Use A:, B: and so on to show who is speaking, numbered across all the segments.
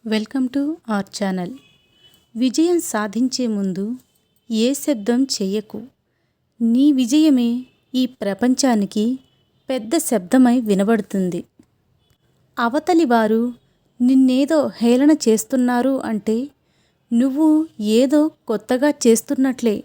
A: Welcome to our channel. విజయం సాధించే ముందు ఏ శబ్దం చెయ్యకు. నీ విజయమే ఈ ప్రపంచానికి పెద్ద శబ్దమై వినబడుతుంది. అవతలి వారు నిన్నేదో హేళన చేస్తున్నారు అంటే నువ్వు ఏదో కొత్తగా చేస్తున్నట్లే.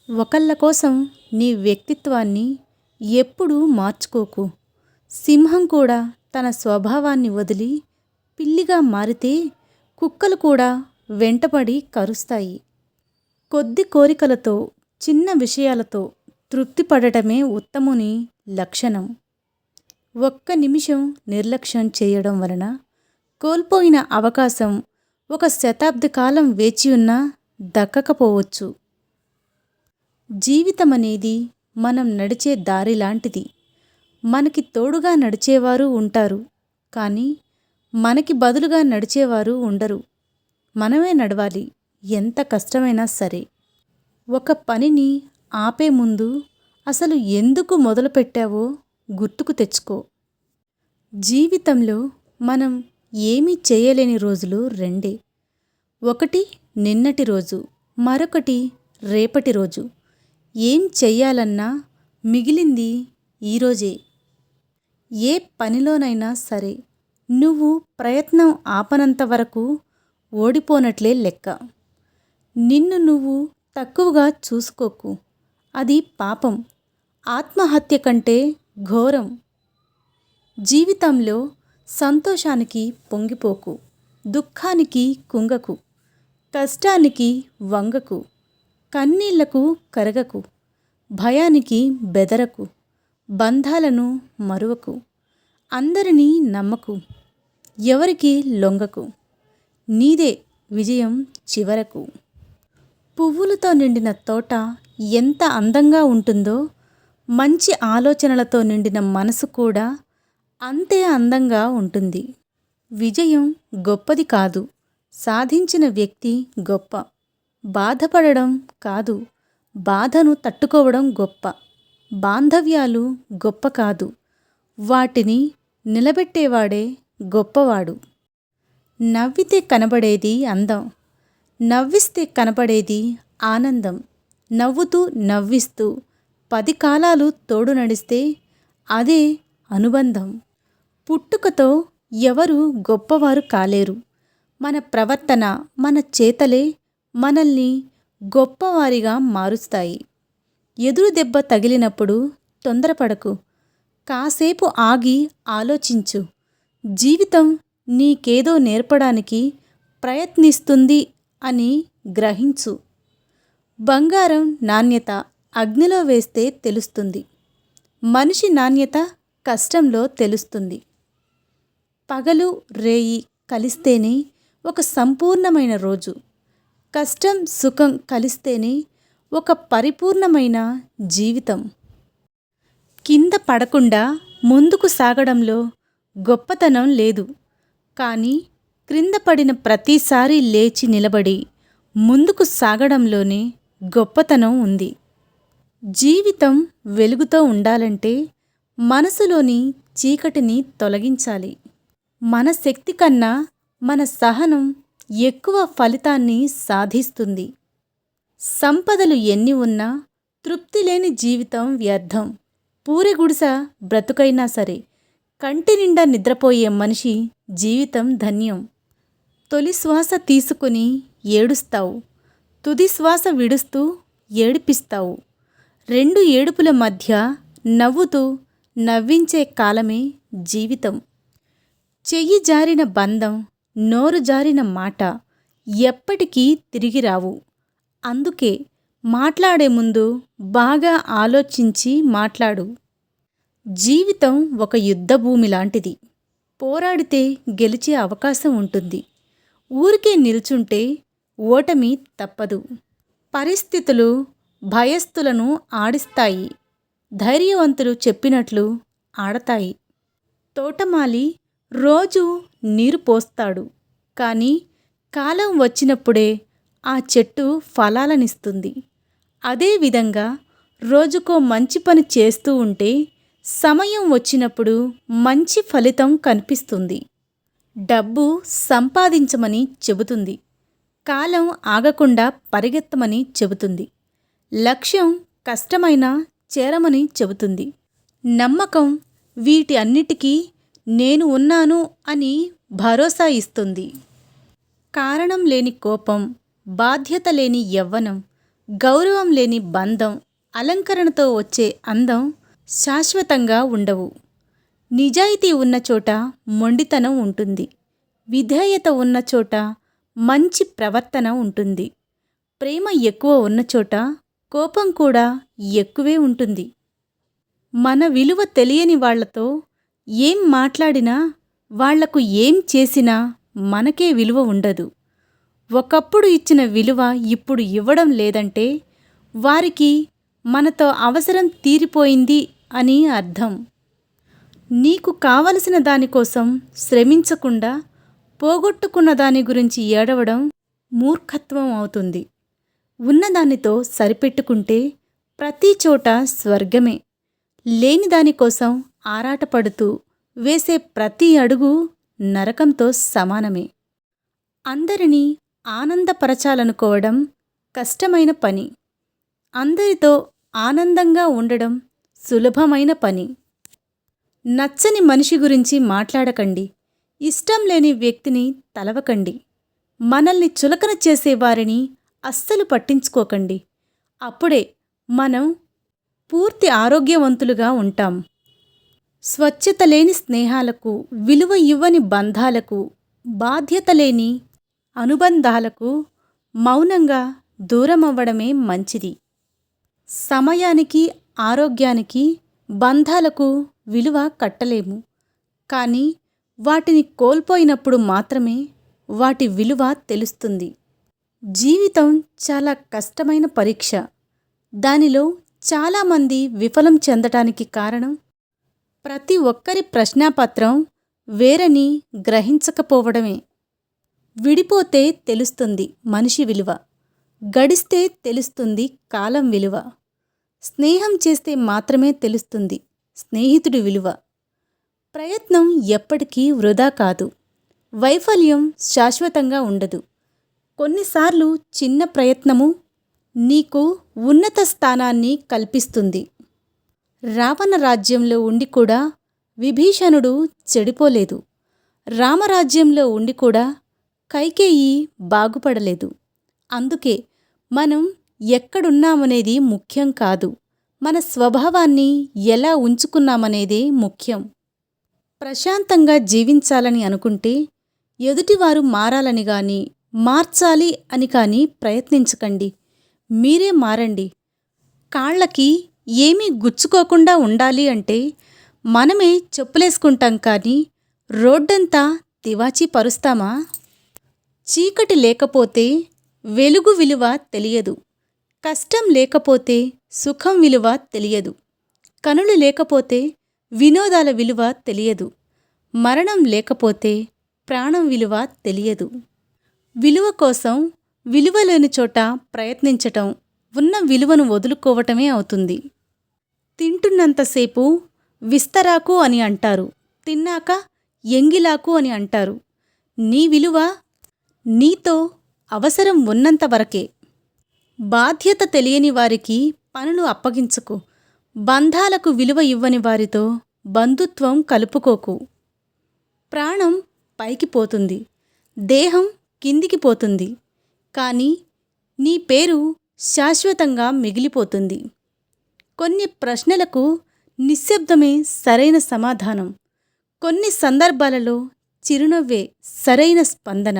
A: ఒకళ్ళ కోసం నీ వ్యక్తిత్వాన్ని ఎప్పుడూ మార్చుకోకు. సింహం కూడా తన స్వభావాన్ని వదిలి పిల్లిగా మారితే కుక్కలు కూడా వెంటపడి కరుస్తాయి. కొద్ది కోరికలతో, చిన్న విషయాలతో తృప్తి పడటమే ఉత్తముని లక్షణం. ఒక్క నిమిషం నిర్లక్ష్యం చేయడం వలన కోల్పోయిన అవకాశం ఒక శతాబ్ద కాలం వేచియున్నా దక్కకపోవచ్చు. జీవితమనేది మనం నడిచే దారి లాంటిది. మనకి తోడుగా నడిచేవారు ఉంటారు, కానీ మనకి బదులుగా నడిచేవారు ఉండరు. మనమే నడవాలి, ఎంత కష్టమైనా సరే. ఒక పనిని ఆపే ముందు అసలు ఎందుకు మొదలుపెట్టావో గుర్తుకు తెచ్చుకో. జీవితంలో మనం ఏమీ చేయలేని రోజులు రెండే. ఒకటి నిన్నటి రోజు, మరొకటి రేపటి రోజు. ఏం చెయ్యాలన్నా మిగిలింది ఈరోజే. ఏ పనిలోనైనా సరే నువ్వు ప్రయత్నం ఆపనంత వరకు ఓడిపోనట్లే లెక్క. నిన్ను నువ్వు తక్కువగా చూసుకోకు, అది పాపం. ఆత్మహత్య కంటే ఘోరం. జీవితంలో సంతోషానికి పొంగిపోకు, దుఃఖానికి కుంగకు, కష్టానికి వంగకు, కన్నీళ్లకు కరగకు, భయానికి బెదరకు, బంధాలను మరువకు, అందరినీ నమ్మకు, ఎవరికి లొంగకు. నీదే విజయం చివరకు. పువ్వులతో నిండిన తోట ఎంత అందంగా ఉంటుందో, మంచి ఆలోచనలతో నిండిన మనసు కూడా అంతే అందంగా ఉంటుంది. విజయం గొప్పది కాదు, సాధించిన వ్యక్తి గొప్ప. బాధపడడం కాదు, బాధను తట్టుకోవడం గొప్ప. బాంధవ్యాలు గొప్ప కాదు, వాటిని నిలబెట్టేవాడే గొప్పవాడు. నవ్వితే కనబడేది అందం, నవ్విస్తే కనపడేది ఆనందం. నవ్వుతూ నవ్విస్తూ 10 కాలాలు తోడు నడిస్తే అదే అనుబంధం. పుట్టుకతో ఎవరు గొప్పవారు కాలేరు. మన ప్రవర్తన, మన చేతలే మనల్ని గొప్పవారిగా మారుస్తాయి. ఎదురు దెబ్బ తగిలినప్పుడు తొందరపడకు, కాసేపు ఆగి ఆలోచించు. జీవితం నీకేదో నేర్పడానికి ప్రయత్నిస్తుంది అని గ్రహించు. బంగారం నాణ్యత అగ్నిలో వేస్తే తెలుస్తుంది, మనిషి నాణ్యత కష్టంలో తెలుస్తుంది. పగలు రేయి కలిస్తేనే ఒక సంపూర్ణమైన రోజు. కష్టం సుఖం కలిస్తేనే ఒక పరిపూర్ణమైన జీవితం. కింద పడకుండా ముందుకు సాగడంలో గొప్పతనం లేదు, కానీ క్రింద పడిన ప్రతిసారి లేచి నిలబడి ముందుకు సాగడంలోనే గొప్పతనం ఉంది. జీవితం వెలుగుతో ఉండాలంటే మనసులోని చీకటిని తొలగించాలి. మన శక్తి కన్నా మన సహనం ఎక్కువ ఫలితాన్ని సాధిస్తుంది. సంపదలు ఎన్ని ఉన్నా తృప్తి లేని జీవితం వ్యర్థం. పూరెగుడిస బ్రతుకైనా సరే కంటి నిండా నిద్రపోయే మనిషి జీవితం ధన్యం. తొలి శ్వాస తీసుకుని ఏడుస్తావు, తుది శ్వాస విడుస్తూ ఏడిపిస్తావు. 2 ఏడుపుల మధ్య నవ్వుతూ నవ్వించే కాలమే జీవితం. చెయ్యి జారిన బంధం, నోరు జారిన మాట ఎప్పటికీ తిరిగి రావు. అందుకే మాట్లాడే ముందు బాగా ఆలోచించి మాట్లాడు. జీవితం ఒక యుద్ధభూమి లాంటిది. పోరాడితే గెలిచే అవకాశం ఉంటుంది. ఊరికే నిల్చుంటే ఓటమి తప్పదు. పరిస్థితులు భయస్థులను ఆడిస్తాయి, ధైర్యవంతులు చెప్పినట్లు ఆడతాయి. తోటమాలి రోజు నీరు పోస్తాడు, కానీ కాలం వచ్చినప్పుడే ఆ చెట్టు ఫలాలనిస్తుంది. అదేవిధంగా రోజుకో మంచి పని చేస్తూ ఉంటే సమయం వచ్చినప్పుడు మంచి ఫలితం కనిపిస్తుంది. డబ్బు సంపాదించమని చెబుతుంది. కాలం ఆగకుండా పరిగెత్తమని చెబుతుంది. లక్ష్యం కష్టమైనా చేరమని చెబుతుంది. నమ్మకం వీటి అన్నిటికీ నేను ఉన్నాను అని భరోసా ఇస్తుంది. కారణం లేని కోపం, బాధ్యత లేని యవ్వనం, గౌరవం లేని బంధం, అలంకరణతో వచ్చే అందం శాశ్వతంగా ఉండవు. నిజాయితీ ఉన్న చోట మొండితనం ఉంటుంది. విధేయత ఉన్న చోట మంచి ప్రవర్తన ఉంటుంది. ప్రేమ ఎక్కువ ఉన్న చోట కోపం కూడా ఎక్కువే ఉంటుంది. మన విలువ తెలియని వాళ్లతో ఏం మాట్లాడినా, వాళ్లకు ఏం చేసినా మనకే విలువ ఉండదు. ఒకప్పుడు ఇచ్చిన విలువ ఇప్పుడు ఇవ్వడం లేదంటే వారికి మనతో అవసరం తీరిపోయింది అని అర్థం. నీకు కావలసిన దానికోసం శ్రమించకుండా పోగొట్టుకున్న దాని గురించి ఏడవడం మూర్ఖత్వం అవుతుంది. ఉన్నదానితో సరిపెట్టుకుంటే ప్రతి చోట స్వర్గమే. లేని దానికోసం ఆరాటపడుతూ వేసే ప్రతి అడుగు నరకంతో సమానమే. అందరినీ ఆనందపరచాలనుకోవడం కష్టమైన పని. అందరితో ఆనందంగా ఉండడం సులభమైన పని. నచ్చని మనిషి గురించి మాట్లాడకండి. ఇష్టం లేని వ్యక్తిని తలవకండి. మనల్ని చులకన చేసేవారిని అస్సలు పట్టించుకోకండి. అప్పుడే మనం పూర్తి ఆరోగ్యవంతులుగా ఉంటాం. స్వచ్ఛత లేని స్నేహాలకు, విలువ ఇవ్వని బంధాలకు, బాధ్యత లేని అనుబంధాలకు మౌనంగా దూరమవ్వడమే మంచిది. సమయానికి, ఆరోగ్యానికి, బంధాలకు విలువ కట్టలేము. కానీ వాటిని కోల్పోయినప్పుడు మాత్రమే వాటి విలువ తెలుస్తుంది. జీవితం చాలా కష్టమైన పరీక్ష. దానిలో చాలామంది విఫలం చెందటానికి కారణం ప్రతి ఒక్కరి ప్రశ్నాపత్రం వేరని గ్రహించకపోవడమే. విడిపోతే తెలుస్తుంది మనిషి విలువ. గడిస్తే తెలుస్తుంది కాలం విలువ. స్నేహం చేస్తే మాత్రమే తెలుస్తుంది స్నేహితుడి విలువ. ప్రయత్నం ఎప్పటికీ వృధా కాదు. వైఫల్యం శాశ్వతంగా ఉండదు. కొన్నిసార్లు చిన్న ప్రయత్నము నీకు ఉన్నత స్థానాన్ని కల్పిస్తుంది. రావణ రాజ్యంలో ఉండి కూడా విభీషణుడు చెడిపోలేదు. రామరాజ్యంలో ఉండి కూడా కైకేయి బాగుపడలేదు. అందుకే మనం ఎక్కడున్నామనేది ముఖ్యం కాదు, మన స్వభావాన్ని ఎలా ఉంచుకున్నామనేదే ముఖ్యం. ప్రశాంతంగా జీవించాలని అనుకుంటే ఎదుటివారు మారాలని గాని, మార్చాలి అని కానీ ప్రయత్నించకండి. మీరే మారండి. కాళ్ళకి ఏమీ గుచ్చుకోకుండా ఉండాలి అంటే మనమే చెప్పులేసుకుంటాం కానీ రోడ్డంతా తివాచీ పరుస్తామా? చీకటి లేకపోతే వెలుగు విలువ తెలియదు. కష్టం లేకపోతే సుఖం విలువ తెలియదు. కనులు లేకపోతే వినోదాల విలువ తెలియదు. మరణం లేకపోతే ప్రాణం విలువ తెలియదు. విలువ కోసం విలువ లేని చోట ప్రయత్నించటం ఉన్న విలువను వదులుకోవటమే అవుతుంది. తింటున్నంతసేపు విస్తరాకు అని అంటారు, తిన్నాక ఎంగిలాకు అని అంటారు. నీ విలువ నీతో అవసరం ఉన్నంత వరకే. బాధ్యత తెలియని వారికి పనులు అప్పగించకు. బంధాలకు విలువ ఇవ్వని వారితో బంధుత్వం కలుపుకోకు. ప్రాణం పైకి పోతుంది, దేహం కిందికి పోతుంది, కానీ నీ పేరు శాశ్వతంగా మిగిలిపోతుంది. కొన్ని ప్రశ్నలకు నిశ్శబ్దమే సరైన సమాధానం. కొన్ని సందర్భాలలో చిరునవ్వే సరైన స్పందన.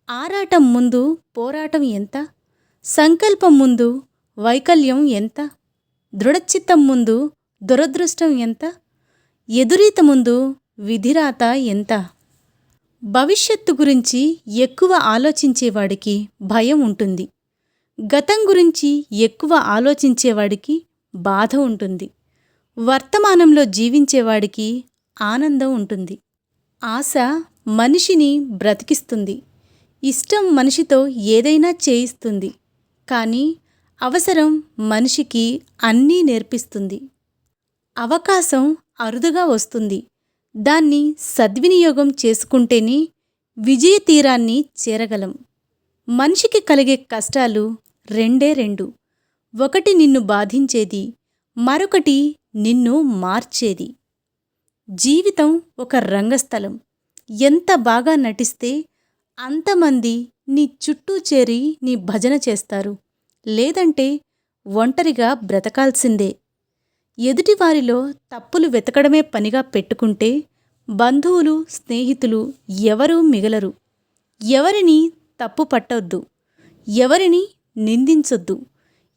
A: ఆరాటం ముందు పోరాటం ఎంత? సంకల్పం ముందు వైకల్యం ఎంత? దృఢచిత్తం ముందు దురదృష్టం ఎంత? ఎదురీత ముందు విధిరాత ఎంత? భవిష్యత్తు గురించి ఎక్కువ ఆలోచించేవాడికి భయం ఉంటుంది. గతం గురించి ఎక్కువ ఆలోచించేవాడికి బాధ ఉంటుంది. వర్తమానంలో జీవించేవాడికి ఆనందం ఉంటుంది. ఆశ మనిషిని బ్రతికిస్తుంది. ఇష్టం మనిషితో ఏదైనా చేయిస్తుంది. కానీ అవసరం మనిషికి అన్నీ నేర్పిస్తుంది. అవకాశం అరుదుగా వస్తుంది. దాన్ని సద్వినియోగం చేసుకుంటేనే విజయ తీరాన్ని చేరగలం. మనిషికి కలిగే కష్టాలు రెండే రెండు. ఒకటి నిన్ను బాధించేది, మరొకటి నిన్ను మార్చేది. జీవితం ఒక రంగస్థలం. ఎంత బాగా నటిస్తే అంతమంది నీ చుట్టూ చేరి నీ భజన చేస్తారు. లేదంటే ఒంటరిగా బ్రతకాల్సిందే. ఎదుటివారిలో తప్పులు వెతకడమే పనిగా పెట్టుకుంటే బంధువులు, స్నేహితులు ఎవరూ మిగలరు. ఎవరిని తప్పు పట్టొద్దు, ఎవరిని నిందించొద్దు.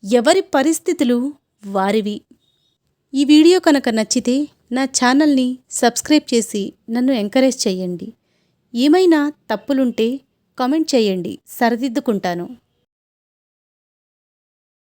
A: ఎవరి పరిస్థితులు వారివి. ఈ వీడియో కనుక నచ్చితే నా ఛానల్ని సబ్స్క్రైబ్ చేసి నన్ను ఎంకరేజ్ చేయండి. ఏమైనా తప్పులుంటే కామెంట్ చేయండి, సరిదిద్దుకుంటాను.